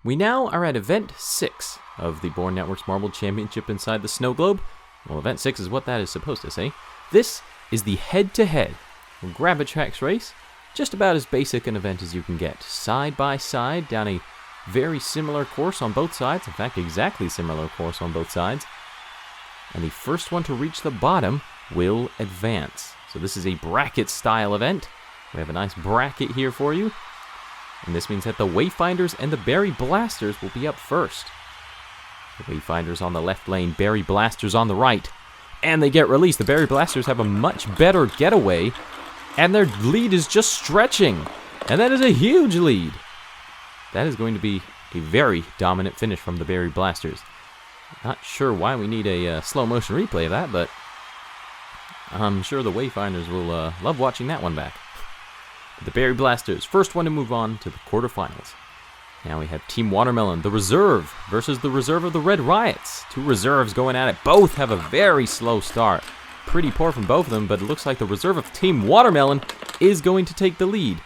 We now are at Event 6 of the Bourne Network's Marble Championship inside the Snow Globe. Well, Event 6 is what that is supposed to say. This is the head-to-head GraviTrax race. Just about as basic an event as you can get. Side by side, down a very similar course on both sides. In fact, exactly similar course on both sides. And the first one to reach the bottom will advance. So this is a bracket-style event. We have a nice bracket here for you. And this means that the Wayfinders and the Berry Blasters will be up first. The Wayfinders on the left lane, Berry Blasters on the right. And they get released. The Berry Blasters have a much better getaway. And their lead is just stretching. And that is a huge lead. That is going to be a very dominant finish from the Berry Blasters. Not sure why we need a slow motion replay of that, but I'm sure the Wayfinders will love watching that one back. The Berry Blasters, first one to move on to the quarterfinals. Now we have Team Watermelon, the reserve, versus the reserve of the Red Riots. Two reserves going at it. Both have a very slow start. Pretty poor from both of them, but it looks like the reserve of Team Watermelon is going to take the lead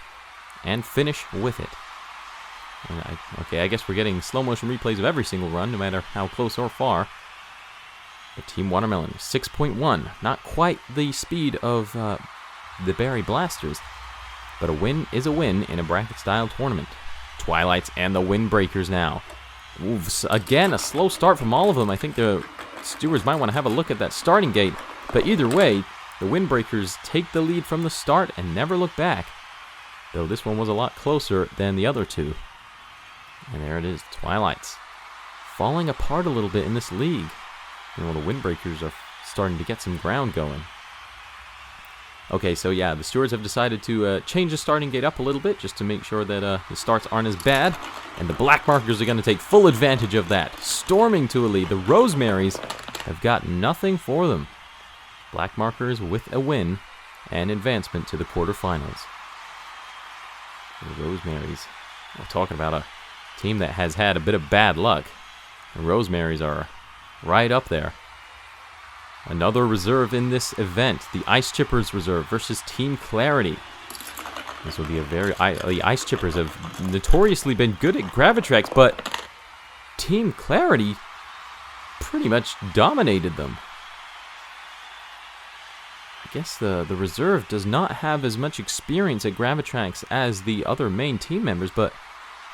and finish with it. Okay, I guess we're getting slow motion replays of every single run, no matter how close or far. But Team Watermelon, 6.1. Not quite the speed of the Berry Blasters. But a win is a win in a bracket-style tournament. Twilights and the Windbreakers now. Ooh, again, a slow start from all of them. I think the stewards might want to have a look at that starting gate. But either way, the Windbreakers take the lead from the start and never look back. Though this one was a lot closer than the other two. And there it is, Twilights. Falling apart a little bit in this league. You know, the Windbreakers are starting to get some ground going. Okay, so yeah, the stewards have decided to change the starting gate up a little bit just to make sure that the starts aren't as bad. And the black markers are going to take full advantage of that. Storming to a lead. The Rosemarys have got nothing for them. Black markers with a win and advancement to the quarterfinals. The Rosemarys. We're talking about a team that has had a bit of bad luck. The Rosemarys are right up there. Another reserve in this event, the Ice Chippers reserve versus Team Clarity. This will be a very... the Ice Chippers have notoriously been good at GraviTrax, but Team Clarity pretty much dominated them. I guess the reserve does not have as much experience at GraviTrax as the other main team members, but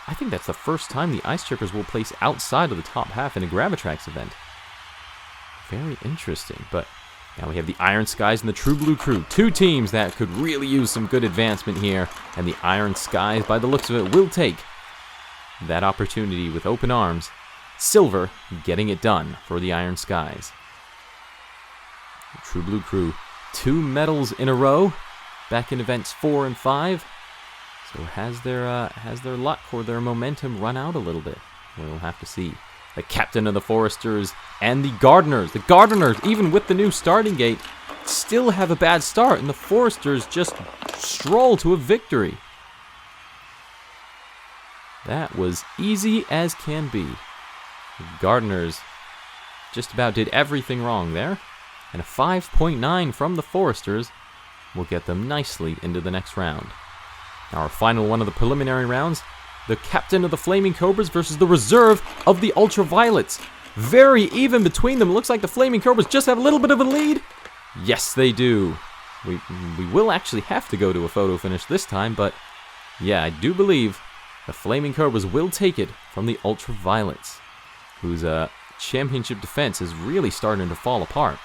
I think that's the first time the Ice Chippers will place outside of the top half in a GraviTrax event. Very interesting, but now we have the Iron Skies and the True Blue Crew. Two teams that could really use some good advancement here, and the Iron Skies, by the looks of it, will take that opportunity with open arms. Silver getting it done for the Iron Skies. The True Blue Crew, 2 medals in a row, back in events 4 and 5. So has their luck or their momentum run out a little bit? We'll have to see. The captain of the Foresters and the Gardeners. The Gardeners, even with the new starting gate, still have a bad start, and the Foresters just stroll to a victory. That was easy as can be. The Gardeners just about did everything wrong there, and a 5.9 from the Foresters will get them nicely into the next round. Now our final one of the preliminary rounds, the captain of the Flaming Cobras versus the reserve of the Ultraviolets. Very even between them. Looks like the Flaming Cobras just have a little bit of a lead. Yes, they do. We will actually have to go to a photo finish this time, but yeah, I do believe the Flaming Cobras will take it from the Ultraviolets, whose championship defense is really starting to fall apart.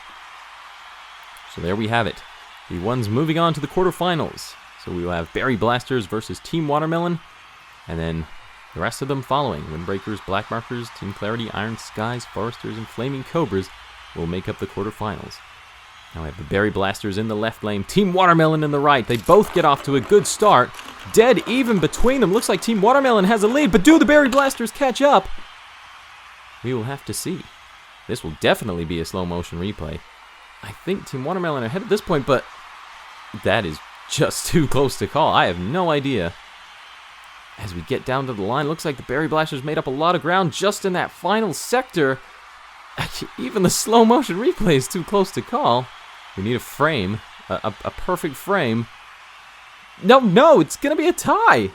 So there we have it. The ones moving on to the quarterfinals. So we will have Berry Blasters versus Team Watermelon. And then the rest of them following. Windbreakers, Black Markers, Team Clarity, Iron Skies, Foresters, and Flaming Cobras will make up the quarterfinals. Now we have the Berry Blasters in the left lane, Team Watermelon in the right. They both get off to a good start. Dead even between them. Looks like Team Watermelon has a lead, but do the Berry Blasters catch up? We will have to see. This will definitely be a slow motion replay. I think Team Watermelon are ahead at this point, but that is just too close to call. I have no idea. As we get down to the line, looks like the Berry Blasters made up a lot of ground just in that final sector. Even the slow motion replay is too close to call. We need a frame, a perfect frame. No, it's going to be a tie.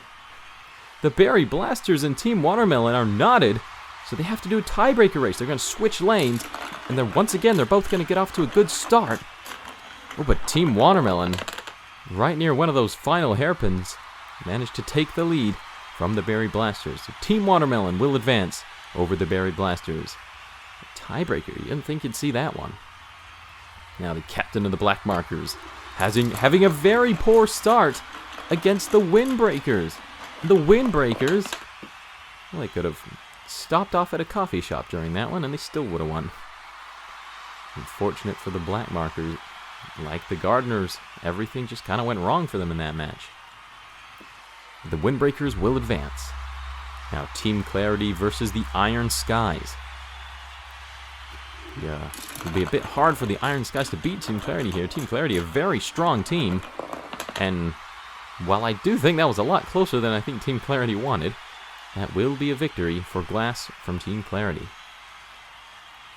The Berry Blasters and Team Watermelon are knotted, so they have to do a tiebreaker race. They're going to switch lanes, and then once again, they're both going to get off to a good start. Oh, but Team Watermelon, right near one of those final hairpins, managed to take the lead from the Berry Blasters. So Team Watermelon will advance over the Berry Blasters. A tiebreaker, you didn't think you'd see that one. Now the captain of the Black Markers, having a very poor start against the Windbreakers. The Windbreakers, well, they could have stopped off at a coffee shop during that one, and they still would have won. Unfortunate for the Black Markers. Like the Gardeners, everything just kind of went wrong for them in that match. The Windbreakers will advance. Now Team Clarity versus the Iron Skies. Yeah, it'll be a bit hard for the Iron Skies to beat Team Clarity here. Team Clarity, a very strong team, and while I do think that was a lot closer than I think Team Clarity wanted, that will be a victory for Glass from Team Clarity.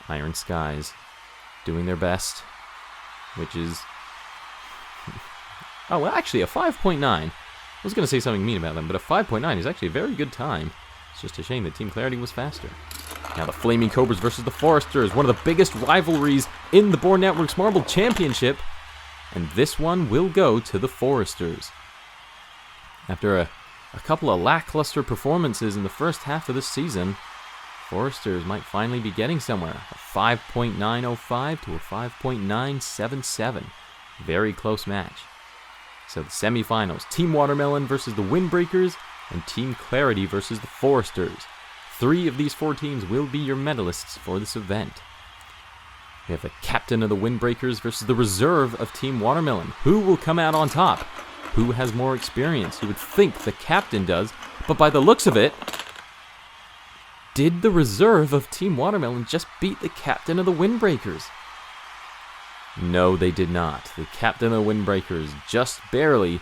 Iron Skies doing their best, which is... oh, well, actually, a 5.9. I was going to say something mean about them, but a 5.9 is actually a very good time. It's just a shame that Team Clarity was faster. Now the Flaming Cobras versus the Foresters, one of the biggest rivalries in the Bourne Networks Marble Championship. And this one will go to the Foresters. After a couple of lackluster performances in the first half of this season, Foresters might finally be getting somewhere. A 5.905 to a 5.977. Very close match. So the semifinals, Team Watermelon versus the Windbreakers, and Team Clarity versus the Foresters. 3 of these 4 teams will be your medalists for this event. We have the captain of the Windbreakers versus the reserve of Team Watermelon. Who will come out on top? Who has more experience? You would think the captain does, but by the looks of it, did the reserve of Team Watermelon just beat the captain of the Windbreakers? No, they did not. The captain of the Windbreakers just barely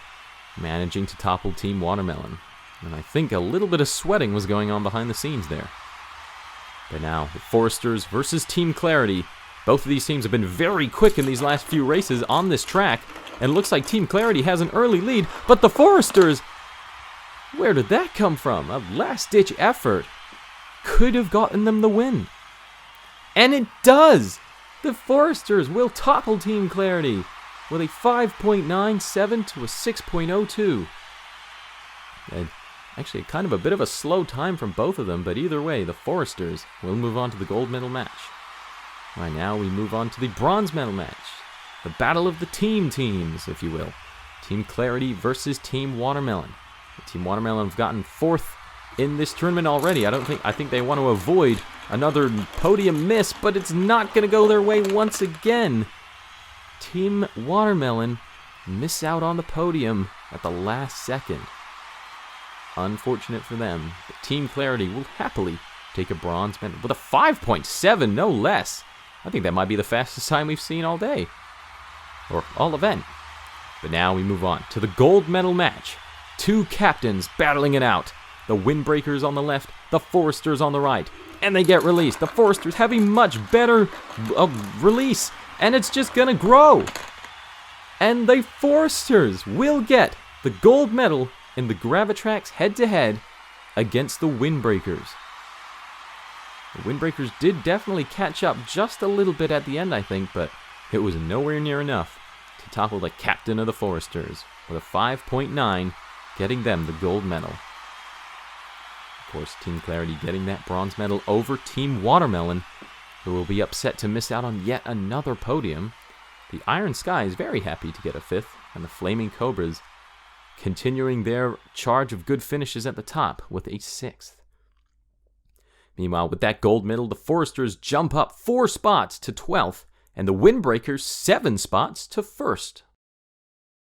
managing to topple Team Watermelon. And I think a little bit of sweating was going on behind the scenes there. But now, the Foresters versus Team Clarity. Both of these teams have been very quick in these last few races on this track. And it looks like Team Clarity has an early lead. But the Foresters, where did that come from? A last-ditch effort could have gotten them the win. And it does! The Foresters will topple Team Clarity with a 5.97 to a 6.02. And actually, kind of a bit of a slow time from both of them, but either way, the Foresters will move on to the gold medal match. Right now, we move on to the bronze medal match. The battle of the teams, if you will. Team Clarity versus Team Watermelon. Team Watermelon have gotten 4th in this tournament already. I think they want to avoid another podium miss, but it's not going to go their way once again. Team Watermelon miss out on the podium at the last second. Unfortunate for them, but Team Clarity will happily take a bronze medal with a 5.7, no less. I think that might be the fastest time we've seen all day, or all event. But now we move on to the gold medal match. 2 captains battling it out. The Windbreakers on the left, the Foresters on the right. And they get released. The Foresters have a much better release, and it's just gonna grow. And the Foresters will get the gold medal in the GraviTrax head-to-head against the Windbreakers. The Windbreakers did definitely catch up just a little bit at the end, I think, but it was nowhere near enough to topple the captain of the Foresters with a 5.9, getting them the gold medal. Of course, Team Clarity getting that bronze medal over Team Watermelon, who will be upset to miss out on yet another podium. The Iron Sky is very happy to get a 5th, and the Flaming Cobras continuing their charge of good finishes at the top with a 6th. Meanwhile, with that gold medal, the Foresters jump up 4 spots to 12th, and the Windbreakers 7 spots to 1st.